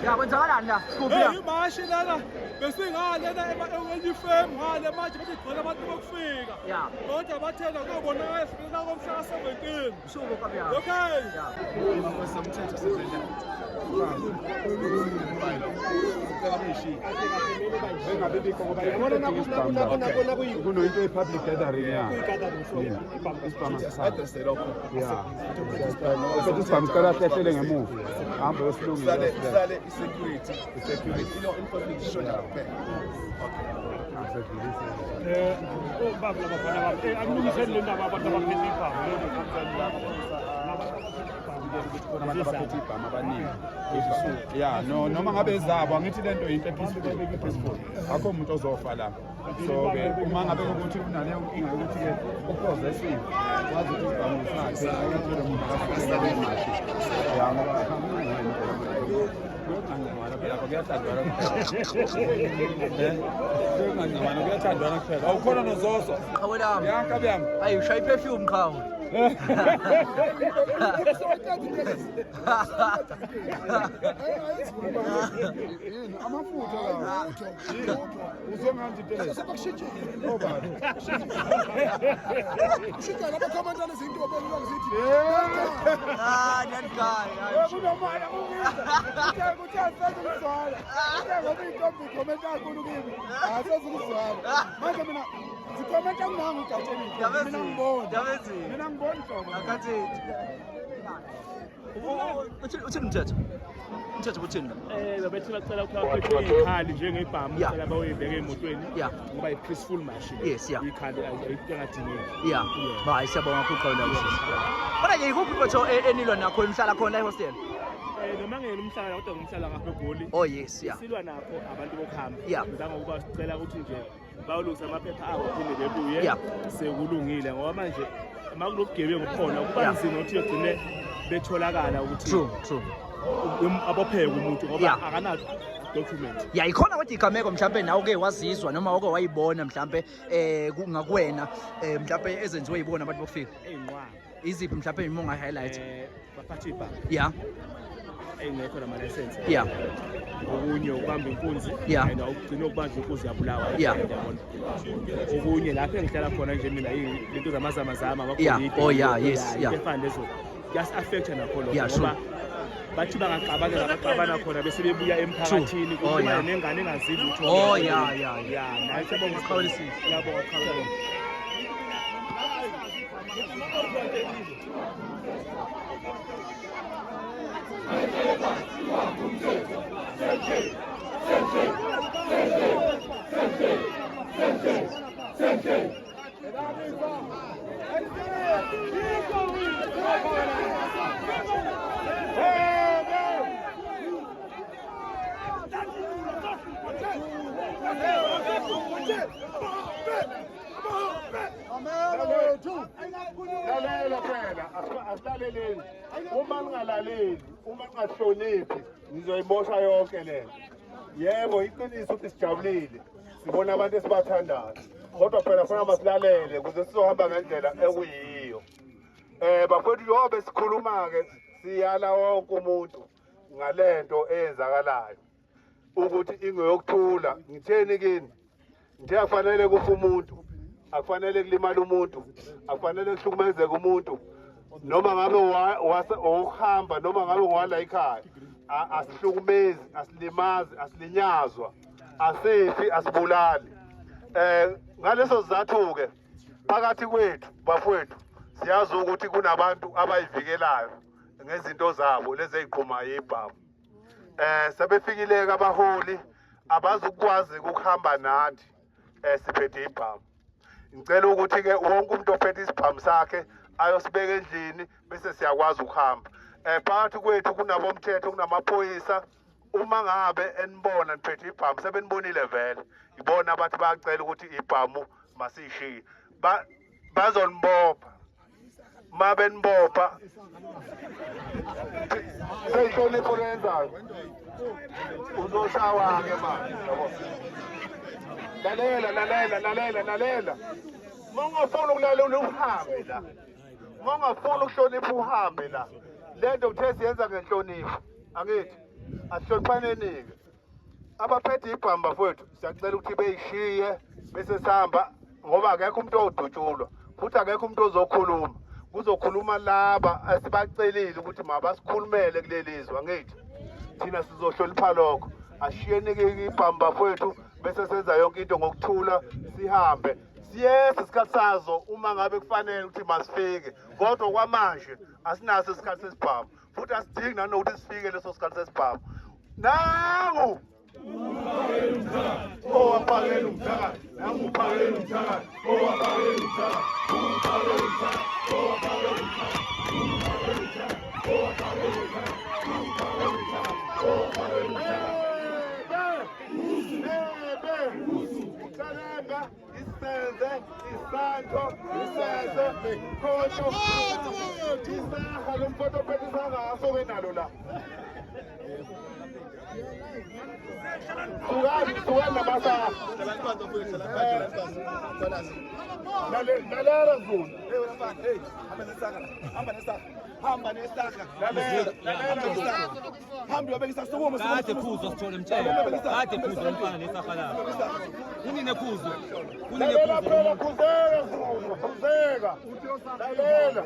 Ya kwenzakalani kuphi imashi lana besingale elifem ngale manje bathi gcwele abantu bokufika ya kodwa bathela kubonakala sifika komhla ka-17 usuku kapya okay ya Somthetho sezenda bengabe bikho ngoba kunoyinto ye-public gathering isibhamu sicela sehlele ngemuva hambe wesilungile security information baba labafana bami akulungiseni le ndaba abantu abaphethe ibhamu abaphethe ibhamu abaningi ya noma ngabe zabo angithi lento into peaceful akho umuntu ozofa la so-ke uma ngabe ukuthi unaleyo nkinga yokuthi-ke uprozessive wazi ukuthi ibhamu singathe ayatshele umuntu akafikeleimashi ya ngoba kuyathandwana kuphela awukhona nozozo awelami yankabi yami ayi ushaya iperfume qhawe amafutha lawo uzonganje impela obani Shika lapha commander izinto obonile ngizithi that guy kunomaya ukuthe senze ukuzwala ngoba intombi ikhomenta kakhulu kimi asezukuzwala manje mina zikhomenta kunanga ugatsheni mina ngibona akathi uthini umthetho uthini bebethi bacela ukuphatha ikhali njengebhamu Yeah. cela bawuyibeke emotweni Yeah. ngoba i-peaceful march Yes, yeah. ikhali ayidingadingeki ya hayi siyabonga kakhulu khona kodwa ke ikuphi mfethu enilwa nakho emhlala khona la ehostel noma ngene umhlala kodwa ngumhlala ngapha eGoli. Oh yes, yeah. Silwa nakho abantu bokuhamba. Yeah. Ngizama ukuba sicela ukuthi nje bawulungisa amaphepha abo phinde bebuye. Yeah. Sekulungile ngoba manje makunobugebengu khona kuba nzima ukuthi ugcine betholakala ukuthi True. abopheke umuntu ngoba Yeah. akanayo document. Ya ikhona kodwa igameko mhlambe nawe uke wazizwa noma uke wayibona mhlambe ngakuwena mhlambe ezenziwe yibona abantu bokufika. Eyinqwaba. Iziphi mhlambe uma unga highlight? Baphathi ibhanki. Yeah. Engekho nama license. Yeah. Okunye ukubamba inkunzi Yeah. and ukugcina ukubamba inkunzi yabulawa. Yeah. Okunye lapha engihlala khona nje mina into zamazama Yeah. Oh yeah, yes, yeah. Efana lezo just affect nakho lokho Yeah, ngoba bathi bangaqabana khona bese bebuya emphakathini Oh, yeah. nengane engazizi ukuthi Oh yeah. naye siyabonga Sikhawulisile. Siyabonga Xhawulisi. Lalela phela asilaleleni uma ningalaleli uma ningahloniphi nizoyimosha yonke lento. Yebo iqiniso ukuthi sijabulile sibona abantu esibathandayo kodwa phela kufanele masilalele ukuze sizohamba ngendlela ekuyiyo. Bafowethu njengoba sikhuluma-ke siyala wonke umuntu ngalento eyenzakalayo ukuthi ingeyokuthula. Ngitheni kini? Ngithe akufanele kufe umuntu, akufanele kulimala umuntu, akufanele kuhlukumezeke umuntu, noma ngabe uhamba noma ngabe ngwala ekhaya. Asihlukumezi, asilimazi, asilinyazwa, asifi, asibulali. Ngaleso sizathu-ke phakathi kwethu bafowethu siyazi ukuthi kunabantu abayivikelayo ngezinto zabo lezi eziqhumayo ibhamu. Sebefikile-ke abaholi abazukwazi ukuhamba nathi siphethe ibhamu. Ngicela ukuthi-ke wonke umuntu ophethe isibhamu sakhe ayosibeka endlini bese siyakwazi ukuhamba. Phakathi kwethu kunabomthetho kunamaphoyisa. Uma ngabe enibona niphethe ibhamu sebenibonile vele ibona abathi bayacela ukuthi ibhamu masiyishiye bazonibopha. Ma benibopha seyihlonipho lenzayo uzoshawa-ke manje. Lalela uma ungafuni ukulalela uhambe la, uma ungafuni ukuhlonipha uhambe la. Lento kuthe siyenza ngenhlonipho angithi asihloniphaneni-ke. Abaphethe ibhamu bafowethu siyacela ukuthi beyishiye bese sihamba ngoba akekho umuntu odutshulwa futhi akekho umuntu ozokhuluma. Kuzokhuluma laba esibacelile ukuthi mabasikhulumele kulelizwe angithi thina sizohlonipha lokho. Ashiyeni-ke ibhamu bafowethu bese senza yonke into ngokuthula sihambe siyese isikhathi sazo uma ngabe kufanele ukuthi masifike kodwa kwamanje asinaso isikhathi sesibhamu futhi asidingi nanokuthi sifike leso sikhathi sesibhamu. Nangu owapakela umthakathi, nangu upakela umthakathi, owapakela umthakathi, owapakela umthakathi, owapakela umthakathi, owapakela umthakathi, owapakela umthakathi, owapakela umthakathi. Ucalemba, isenze, isanto, isenze, khosho, isaha lomfoto ophethe isanga nalo la. Sukani nabasaha. Lalela Zulu. Hamba nesaka. Hamba uyobeka isasukuma. Kade phuzo sithole mtshelo. Kade phuzo umfana nesaka la. Kunine phuzo. Kunine Lalela phela phuzo. khuzeka Zulu, khuzeka. Lalela.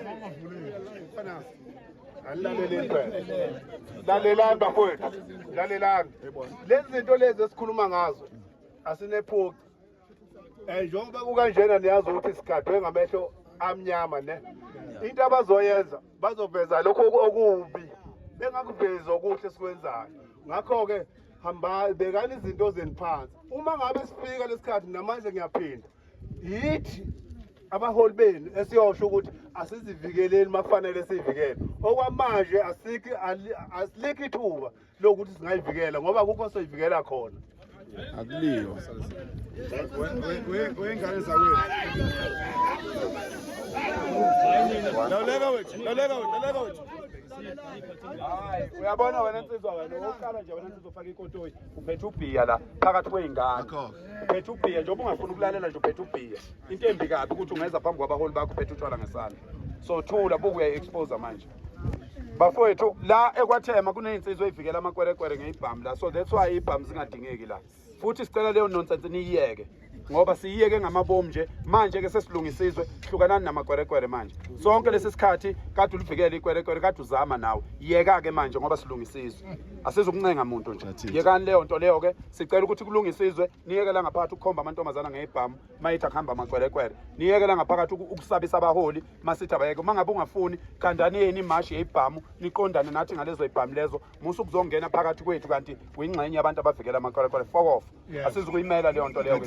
Alaleleni phela. Lalelani bafowethu. Lalelani. Lezi zinto lezi esikhuluma ngazo asinephucu. Njengoba kukanjena niyazi ukuthi sigadwe ngamehlo amnyama ne. Into abazoyenza bazoveza lokho okubi. Bengakuvezi okuhle sikwenzayo. Ngakho-ke hamba bekani izinto zeni phansi. Uma ngabe sifika lesikhathi namanje ngiyaphinda. Yithi abaholi benu esiyosho ukuthi asizivikeleni makufanele sivikele. Okwamanje asikho ithuba lokuthi singayivikela ngoba kukho soyivikela khona. Akuliyo. Wengane zakwethu. Lawuleka wethu. Hayi, uyabona wena insizwa wena uqala nje wena insizwa ufaka ikotoyi uphethe ubhiya la phakathi kweingane. Uphethe ubhiya nje ungafuni ukulalela nje uphethe ubhiya. Into embi kabi ukuthi ungeza phambi kwabaholi bakho uphethe utshwala ngesandla. So thula buku uyayiexpose manje. Bafowethu la ekwathema kuney'nsizwa ezivikela amakwerekwere ngeibhamu la, so that's why ibhamu zingadingeki la. Futhi sicela leyo nonsense niyiyeke ngoba siyiyeke ngamabomu nje. Manje ke sesilungisizwe hlukanani namakwerekwere manje. Sonke lesi sikhathi kade ulivikela ikwerekwere kade uzama nawe. Yeka ke manje ngoba silungisizwe. Asizukuncenga umuntu nje. Yekani leyo nto leyo ke sicela ukuthi kulungisizwe. Niyeke la ngaphakathi ukukhomba amantombazana ngeibhamu mayithi akuhamba amakwerekwere. Niyeke la ngaphakathi ukusabisa abaholi masithi abayeke. Uma ngabe ungafuni khandani yeni imashi yeibhamu niqondane nathi ngalezo ibhamu lezo. Musu kuzongena phakathi kwethu kanti uyingxenye yabantu abavikela amakwerekwere. Fuck off. Asizukuyimela leyo nto leyo.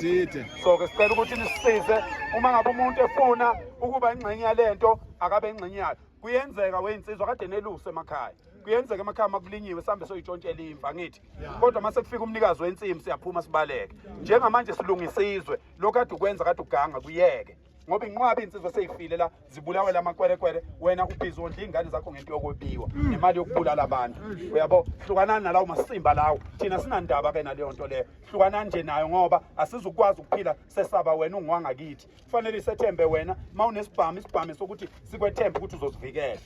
So ke sicela ukuthi nisisize uma ngabe umuntu efuna ukuba ingxenye yalento akabe ingxenye yayo. Kuyenzeka weinsizwa kade neluse emakhaya. Kuyenzeka emakhaya makulinyiwe sambe soyitshontshela imva ngithi. Kodwa mase kufika umnikazi wensimu siyaphuma sibaleke. Njengamanje silungisizwe lokho kade ukwenza kade uganga kuyeke. Ngoba inqwabi insizwe seyifile la zibulawe lamakwerekwere wena ubhizi ondla ingane zakho ngento yokwebiwa nemali yokubulala abantu. Uyabo hlukanani nalawo masimba lawo. Thina sinandaba ke naleyo nto leyo. Hlukanani nje nayo ngoba asizukwazi ukuphila sesaba wena ungwanga kithi. Kufanele isethembe wena mawunesibhamu sokuthi sikwethembe ukuthi uzosivikela.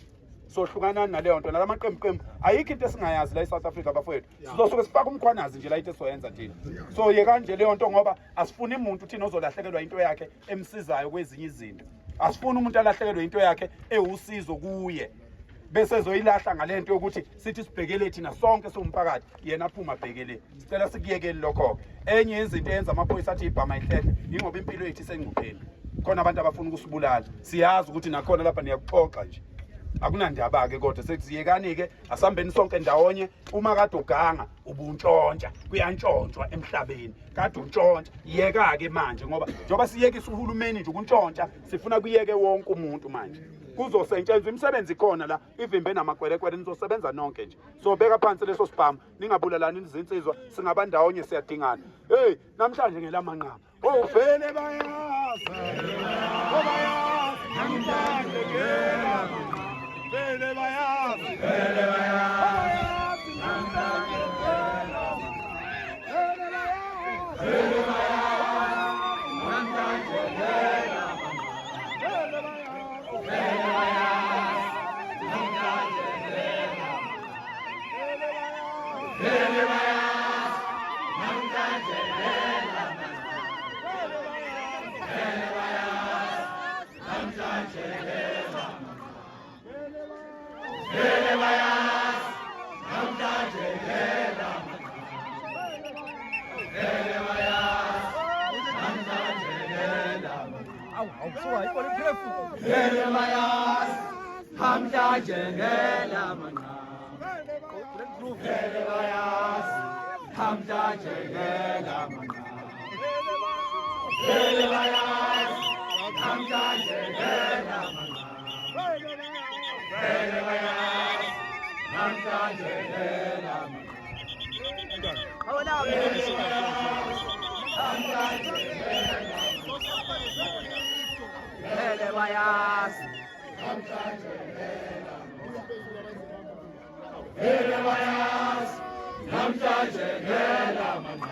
So hlukanani naleyo nto nalamaqembu ayikho into esingayazi la eSouth Africa bafowethu. Sizosuke sifaka umkhwanazi nje la into esoyenza thina. So yeka nje leyo nto ngoba asifuni umuntu thina ozolahlekelwa into yakhe emsizayo kwezinye izinto. Asifuni umuntu alahlekelwe into yakhe ewusizo kuye. Bese zoyilahla ngalento yokuthi sithi sibhekele thina sonke somphakathi yena aphuma abhekele. Sicela sikiyekele lokho. Enye izinto eyenza amaphoyisa athi ibhama ihlehle ingoba impilo yethu isengcupheni. Khona abantu abafuna ukusibulala. Siyazi ukuthi nakhona lapha niyakuphoqa nje. Akunandaba ke kodwa sekuziyekani ke asambeni sonke ndawonye. Uma kade uganga ubuntshontsha kuyantshontshwa emhlabeni kade untshontsha. Yeka ke manje ngoba njoba siyekisa uhulumeni nje ukuntshontsha sifuna kuyeke wonke umuntu manje. Kuzosetshenzwa imisebenzi khona la ivimbe namakwerekwere nizosebenza nonke nje. So beka phansi leso sibhamu ningabulalani izinsizwa singabandawonye siyadingana. Hey namhlanje ngelamanqaba. Vele bayazi. Bayazi namhlanje ngela. Vele bayazi. Vele bayazi namhlanje ngela. Vele bayazi. Vele bayazi namhlanje ngela. Vele bayazi. Vele bayazi namhlanje ngela. Vele bayazi namhlanje ngela. Vele bayazi namhlanje ngela. Vele bayazi namhlanje ngela. Vele bayazi namhlanje ngela. Awusuka ibona imphefu. Vele bayazi namhlanje ngela manqa. Vele bayazi namhlanje ngela manqa. Vele bayazi namhlanje ngela manqa. Vele bayazi namhlanje ngela manqa. Vele bayazi namhlanje ngela. Vele bayazi namhlanje ngela manqa. Vele bayazi namhlanje ngela. Vele bayazi namhlanje ngela manqa.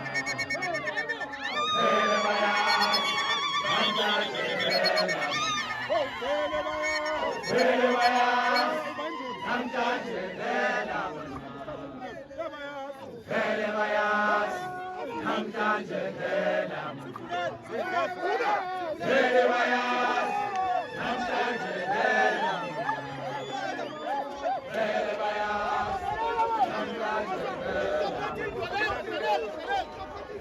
Vele bayazi namhlanje ngela manqa. Vele bayazi namhlanje ngela manqa. Vele bayazi namhlanje ngela.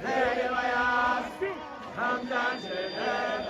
Vele bayazi namhlanje ngela.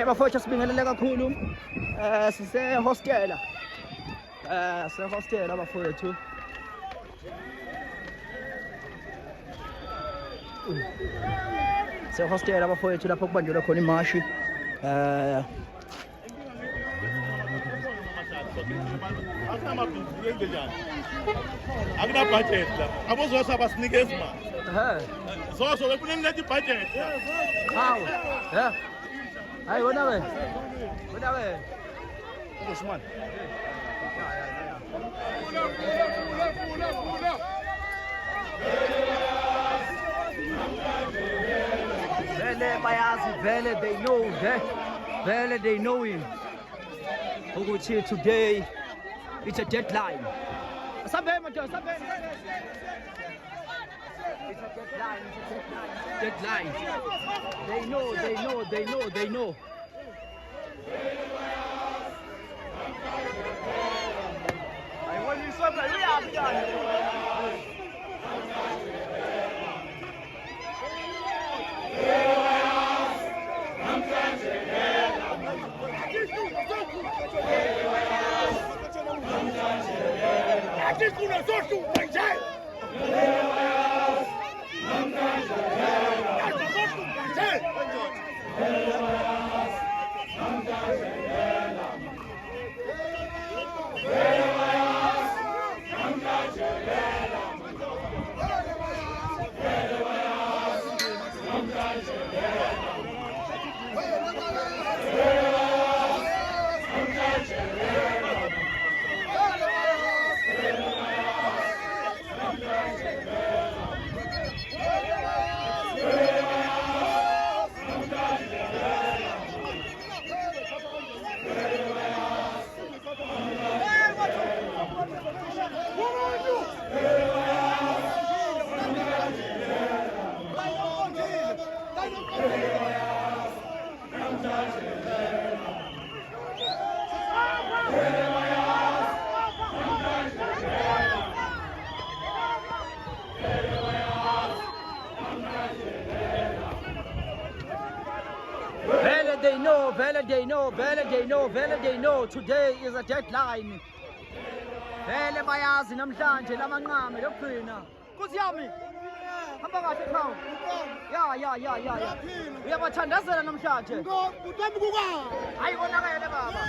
Bafowethu sibingelele kakhulu sisehostela bafowethu sehostela bafowethu lapho kubanjelwa khona imashi akuna budget la abozosha basinikeza imali zoso bekunelethe budget hawu hayi wena we uzoshimana vele bayazi vele they know him ukuthi today it's a deadline. Sabhe madoda, sabhe. It's a deadline. They know. I want you so bad. We are done. They know today is a deadline. Vele bayazi namhlanje lamanqame lokugcina. Nkosi yami. Hamba kahle khawu. Ya. Uyabathandazela namhlanje. Uthemba kuka. Hayi konakele baba.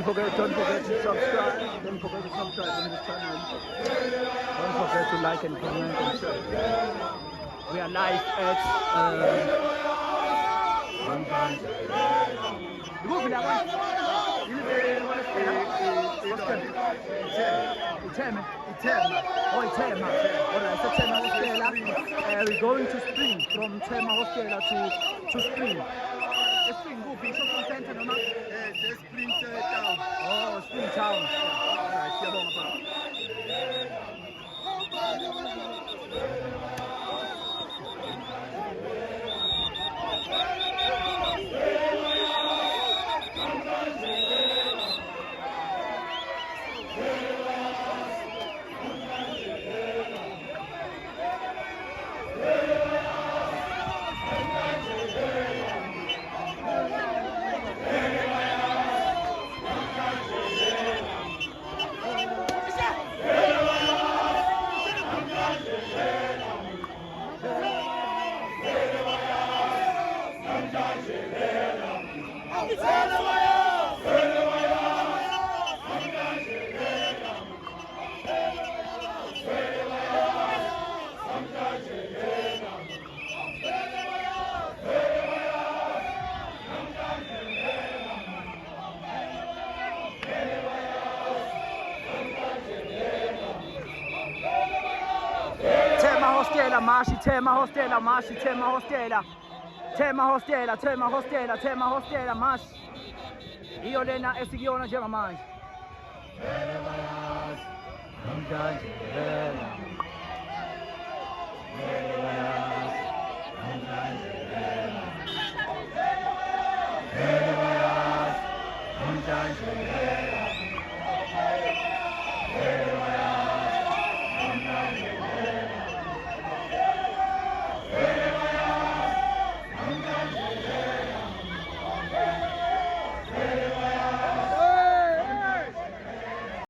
Don't forget to subscribe. Don't forget to subscribe on this channel. Don't forget to like and comment and share. We are live at we're going to Spring, from Tema Hostela to Spring. Spring, go shopping center, no? Spring Town. Oh, Spring Town. Alright, Tema Hostela, Mashi. Iyo lena esikuyona njengamanje.